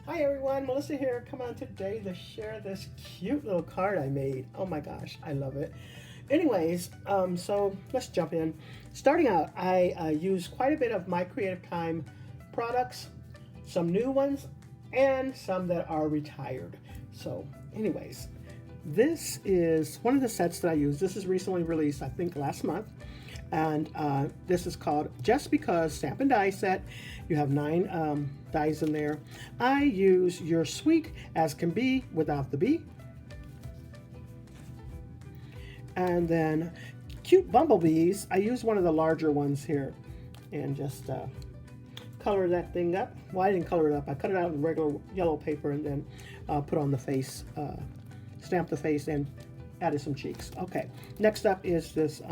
Hi everyone, Melissa here. Come on today to share this cute little card I made. Oh my gosh, I love it. Anyways, so let's jump in. Starting out, I use quite a bit of my Creative Time products, some new ones, and some that are retired. So, anyways, this is one of the sets that I use. This is recently released, I think last month. And this is called Just Because Stamp and Die Set. You have 9 dies in there. I use Your Sweet as Can Be without the B. And then cute bumblebees. I use one of the larger ones here and just color that thing up. Well, I didn't color it up. I cut it out in regular yellow paper and then put on the face, stamp the face and added some cheeks. Okay, next up is this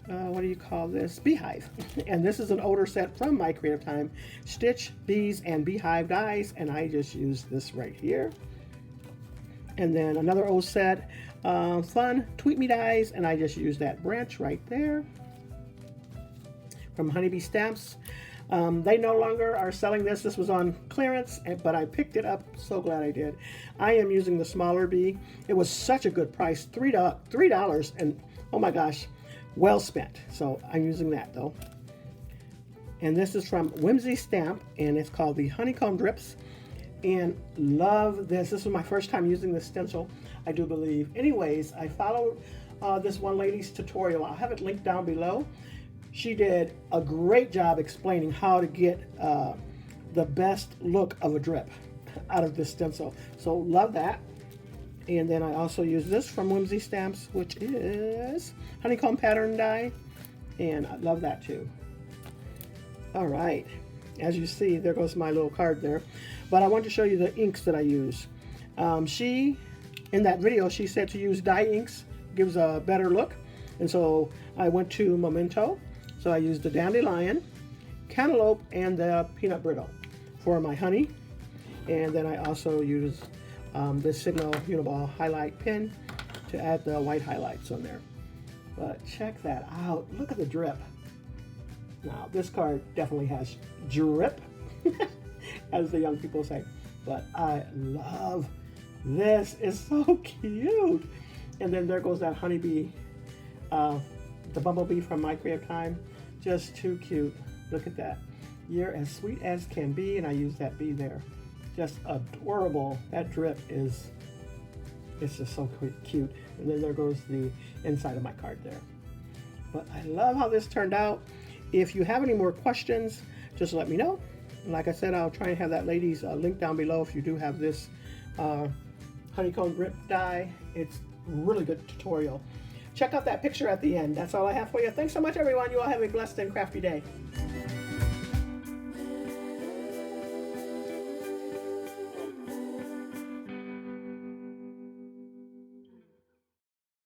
what do you call this? Beehive. And this is an older set from my Creative Time. Stitch, bees, and beehive dies, and I just use this right here. And then another old set, fun Tweet Me dies, and I just use that branch right there. From Honeybee Stamps. They no longer are selling this. This was on clearance, but I picked it up. So glad I did. I am using the smaller bee. It was such a good price, $3, and oh my gosh, well spent. So I'm using that though. And this is from Whimsy Stamp, and it's called the Honeycomb Drips. And love this. This was my first time using this stencil, I do believe. Anyways, I followed this one lady's tutorial. I'll have it linked down below. She did a great job explaining how to get the best look of a drip out of this stencil. So love that. And then I also use this from Whimsy Stamps, which is Honeycomb Pattern Die. And I love that too. All right. As you see, there goes my little card there. But I want to show you the inks that I use. In that video, she said to use dye inks, gives a better look. And so I went to Memento. So I used the Dandelion, Cantaloupe, and the Peanut Brittle for my honey. And then I also use this Signal Uniball highlight pen to add the white highlights on there. But check that out. Look at the drip. Now, this card definitely has drip, as the young people say. But I love this. It's so cute. And then there goes that honeybee, the bumblebee from My Creative Time. Just too cute. Look at that. You're as sweet as can be, and I use that bee there. Just adorable. That drip is, it's just so cute. And then there goes the inside of my card there. But I love how this turned out. If you have any more questions, just let me know. And like I said, I'll try and have that lady's link down below if you do have this honeycomb drip die. It's really good tutorial. Check out that picture at the end. That's all I have for you. Thanks so much, everyone. You all have a blessed and crafty day.